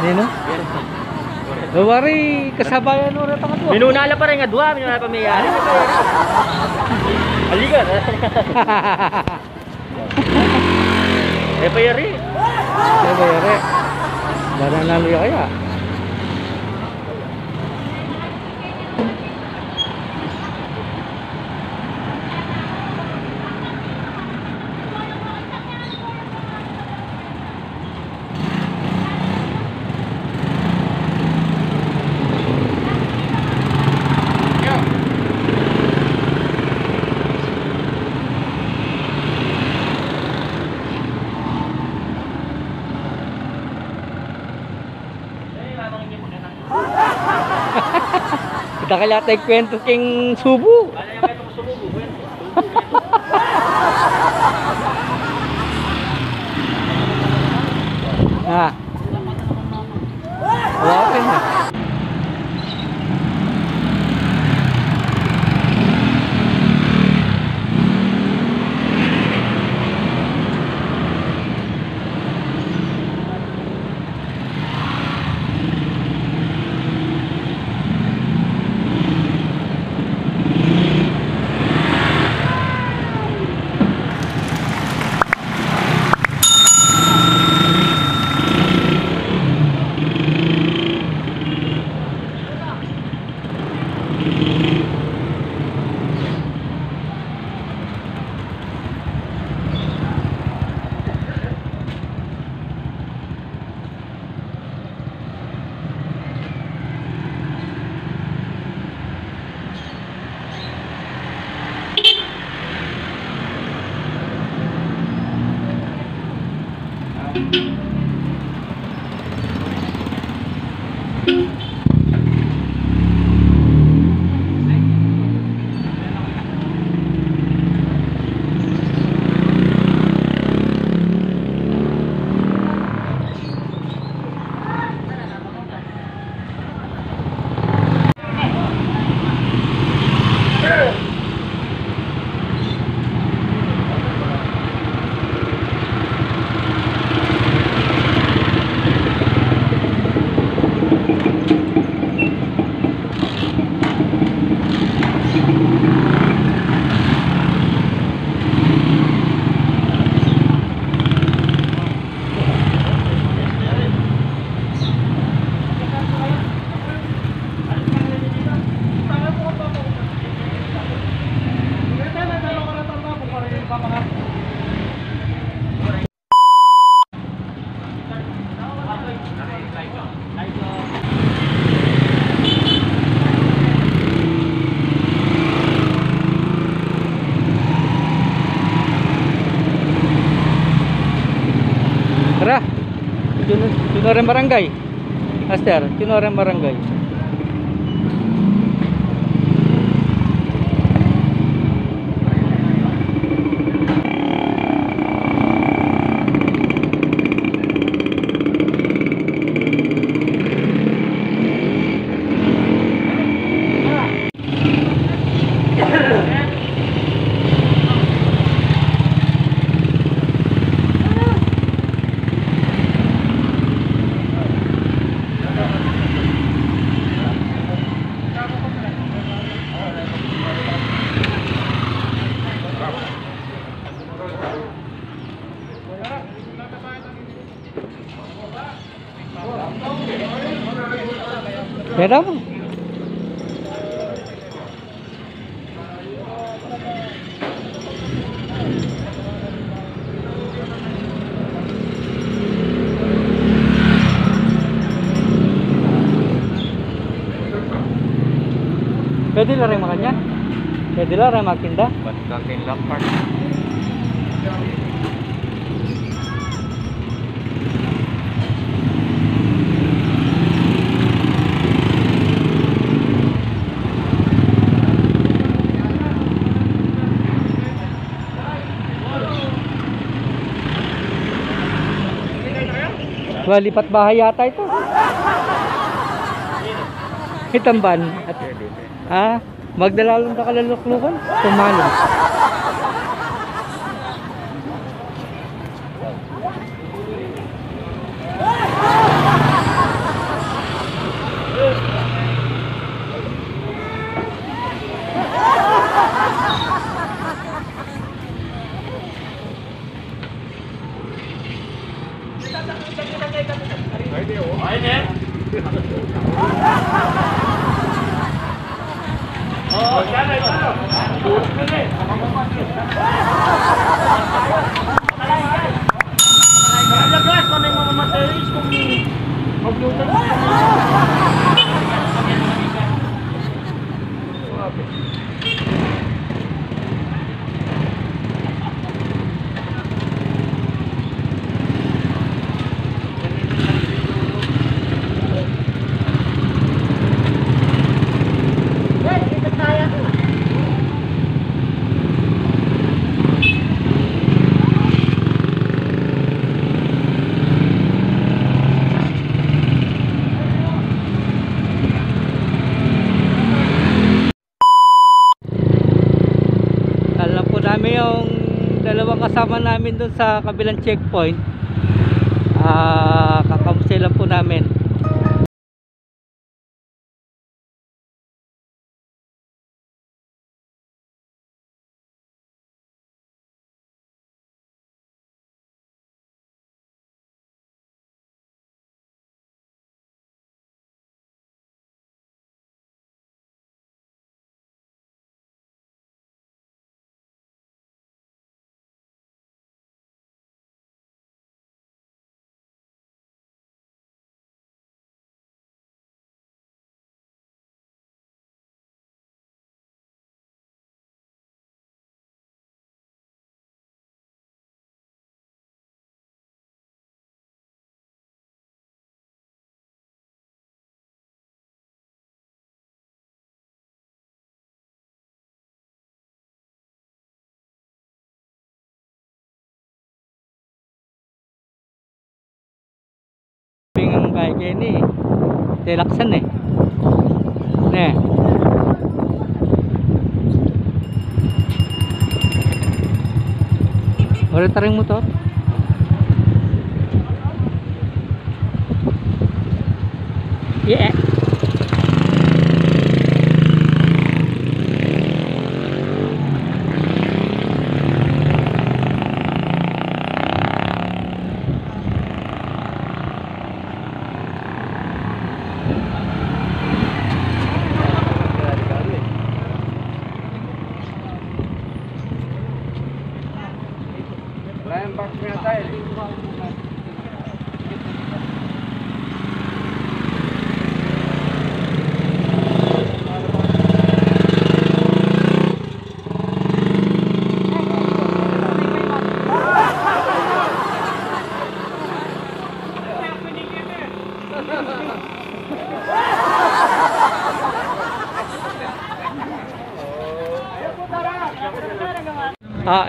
Nino? Bawari, kasabayan mo rin ang ito. Minunala pa rin nga dua, minunala pa may yari. Aligan. Eh pa yari. Eh pa yari. Banan nalo ya kaya. Kita kaya tayo kwento king subo. Ah. Wala na. Tara. Tunoren barangay. Aster, Tunoren barangay. Pera mo. Pwede lang rin makanya? Pwede lang rin makinda? Ba't kakin lang part? Lipat bahay yata ito. Itamban. At, magdalalong na kalaluklukan. Tumalo. Gas, ano yung mamamatay kung maglutan mo. Alam po namin yung dalawang kasama namin doon sa kabilang checkpoint. Kakamusta lang po namin. Ang kaya Jenny telaksan eh. Ne. Wala taring motor. Yeah.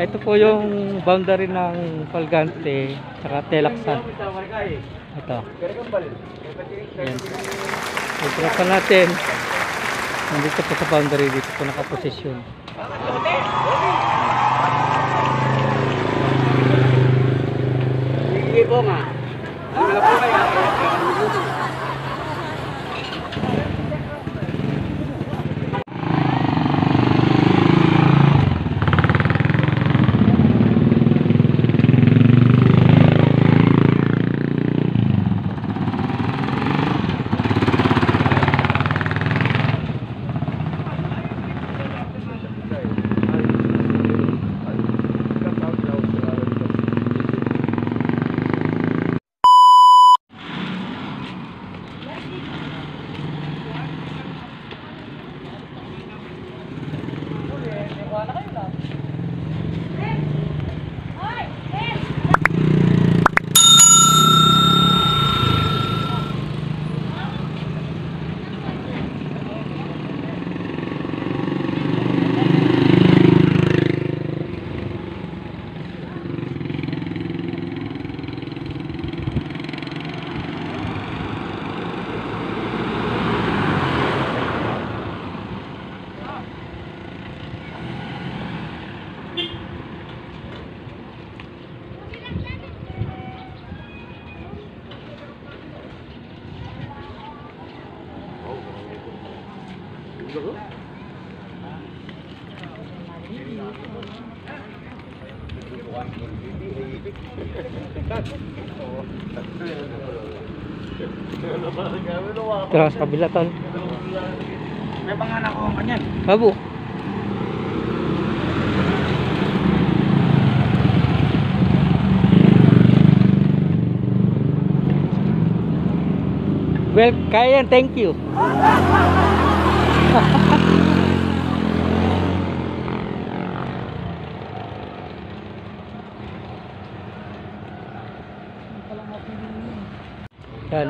Ito po yung boundary ng Falgante saka Telaksan. Ito. Ayan. Ito pa natin. Nandito po sa boundary, dito po nakaposisyon. Sige po nga. Wala po kaya. Ito sa kabila tol. May panganak ko ang kanyan. Babu. Well, kaya yan, thank you. Yan,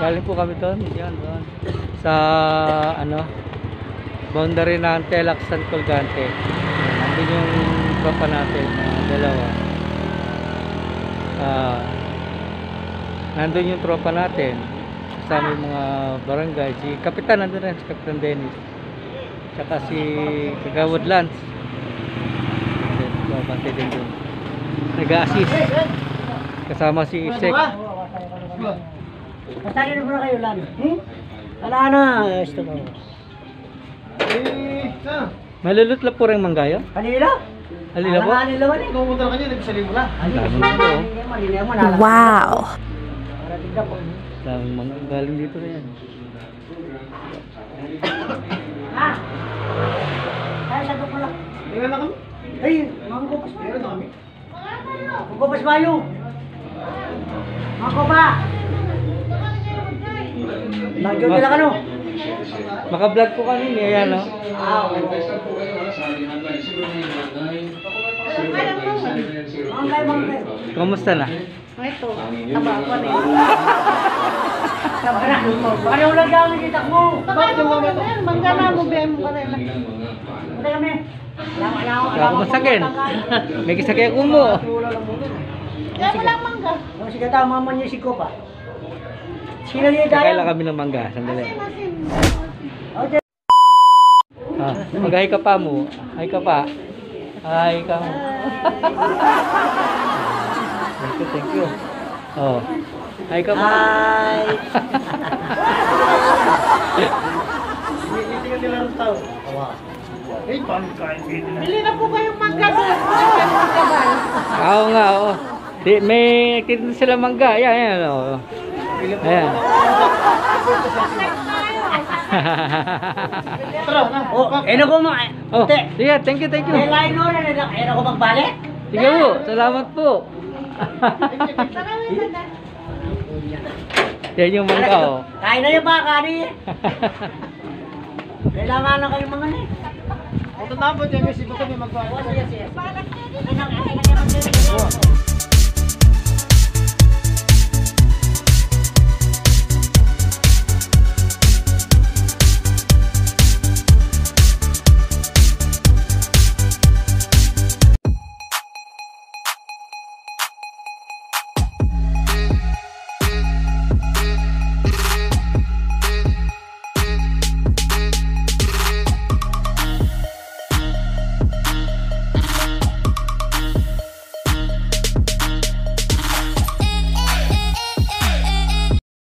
galing po kami doon, yan, doon. Sa, ano, boundary ng Telax San Colgante. Nandun yung tropa natin, dalawa. Nandun yung tropa natin. Kasama yung mga barangay. Si Kapitan nandun rin, si Kapitan Dennis. Tsaka si Kagawad Lance. Bante din dun. Nag-a-assist. Kasama si Isek. Kasali na muna kayo, Lan. Wala na. Gusto ko. Malulot lang po rin manggayo? Kanila? Halila po? Kanila man eh. Pumunta ka niya, nagsaling mo lang. Dami po. Wow! Para tignan po. Daming mga galing dito na yan. Ha? Ay, sagot ko lang. Tingnan na kami. Ay, mangkupas ba? Tingnan na kami. Mangkupas ba yun? Mangkupa! Mag-duty lang ano? Maka-vlog po kanina, ayan o. Mangkay. Kamusta na? Ito, taba ko na yun. Taba na. Ano ulang dami kita mo? Bakit mo ba yan? Mangga na mo, BM ka na yun. Punta kami. Kaya ako masakin. May kisakay ako mo. Kaya mo lang mangga. Sige ta, mama niya si Kopa. Sino niya Sakay tayo? lang kami ng mangga. Sandali. Masin. Okay. Mag-hi ka pa mo. Hi ka pa. Hi ka mo. Thank you. Oh. Hi ka pa. Hi. Tingnan nila ng tao. Eh, paano kain dito na? Bili na po kayong mangga doon. Magkabal. Oo nga, oo. May nagtitinda sila mangga. Ayan, ayan. Oh. Ayan. Tara, na. Oh, eno ko mo. Oh, sige, thank you, thank you. Kailan no na eno ko magbalik? Sige po, salamat po. Tarawin na. Yan yung mangga, oh. Kain na yung baka ni. Kailangan na kayo mga ni. Ito na po, Jemmy. Sibo kami magpapalala. Sige, sige.